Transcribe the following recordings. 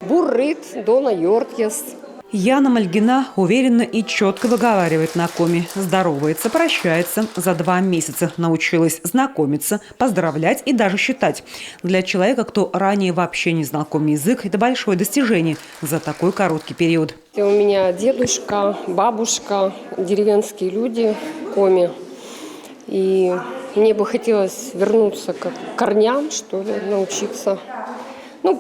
Буррит, дона йоркес. Яна Мальгина уверенно и четко выговаривает на коми. Здоровается, прощается. За 2 месяца научилась знакомиться, поздравлять и даже считать. Для человека, кто ранее вообще не знал коми язык, это большое достижение за такой короткий период. У меня дедушка, бабушка, деревенские люди коми. И мне бы хотелось вернуться к корням, что ли, научиться,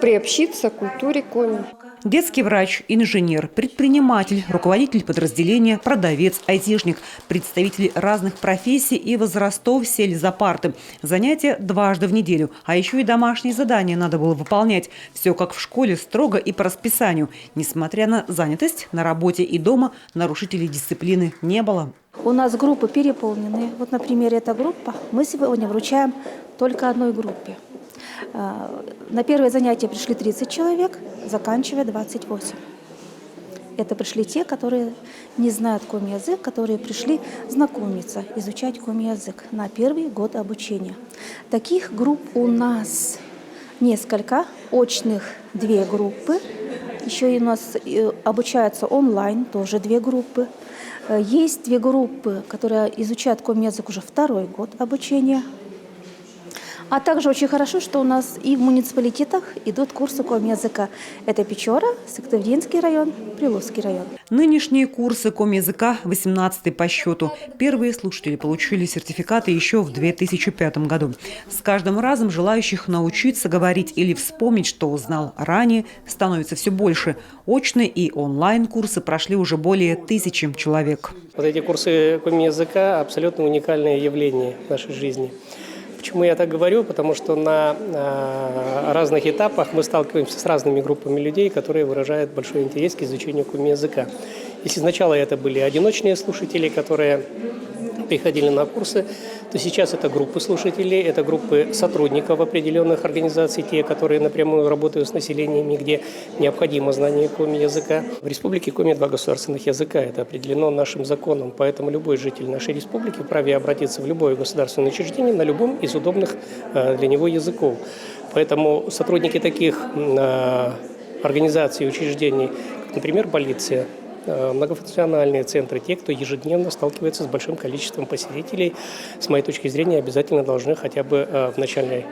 приобщиться к культуре коми. Детский врач, инженер, предприниматель, руководитель подразделения, продавец, айтишник, представители разных профессий и возрастов сели за парты. Занятия 2 раза в неделю, а еще и домашние задания надо было выполнять. Все как в школе, строго и по расписанию. Несмотря на занятость, на работе и дома нарушителей дисциплины не было. У нас группы переполнены. Вот, например, эта группа мы сегодня вручаем только одной группе. На первое занятие пришли 30 человек, заканчивая 28. Это пришли те, которые не знают коми-язык, которые пришли знакомиться, изучать коми-язык на первый год обучения. Таких групп у нас несколько, очных 2 группы. Еще и у нас обучаются онлайн, тоже 2 группы. Есть 2 группы, которые изучают коми-язык уже 2-й год обучения. А также очень хорошо, что у нас и в муниципалитетах идут курсы коми-языка. Это Печора, Сыктывдинский район, Прилукский район. Нынешние курсы коми-языка 18-й по счету. Первые слушатели получили сертификаты еще в 2005 году. С каждым разом желающих научиться говорить или вспомнить, что узнал ранее, становится все больше. Очные и онлайн-курсы прошли уже более 1000 человек. Вот эти курсы коми-языка абсолютно уникальное явление в нашей жизни. Почему я так говорю? Потому что на разных этапах мы сталкиваемся с разными группами людей, которые выражают большой интерес к изучению коми-языка. Если сначала это были одиночные слушатели, которые приходили на курсы, то сейчас это группы слушателей, это группы сотрудников определенных организаций, те, которые напрямую работают с населением, где необходимо знание коми-языка. В республике Коми 2 государственных языка. Это определено нашим законом. Поэтому любой житель нашей республики вправе обратиться в любое государственное учреждение на любом из удобных для него языков. Поэтому сотрудники таких организаций и учреждений, как, например, полиция, многофункциональные центры, те, кто ежедневно сталкивается с большим количеством посетителей, с моей точки зрения, обязательно должны хотя бы в начальной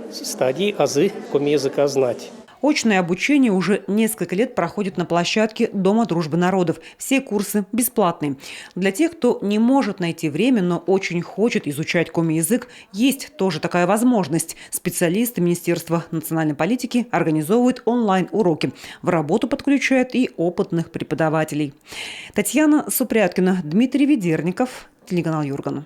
стадии азы коми-языка знать. Очное обучение уже несколько лет проходит на площадке Дома дружбы народов. Все курсы бесплатные. Для тех, кто не может найти время, но очень хочет изучать коми-язык, есть тоже такая возможность. Специалисты Министерства национальной политики организовывают онлайн-уроки. В работу подключают и опытных преподавателей. Татьяна Супряткина, Дмитрий Ведерников, телеканал Юрган.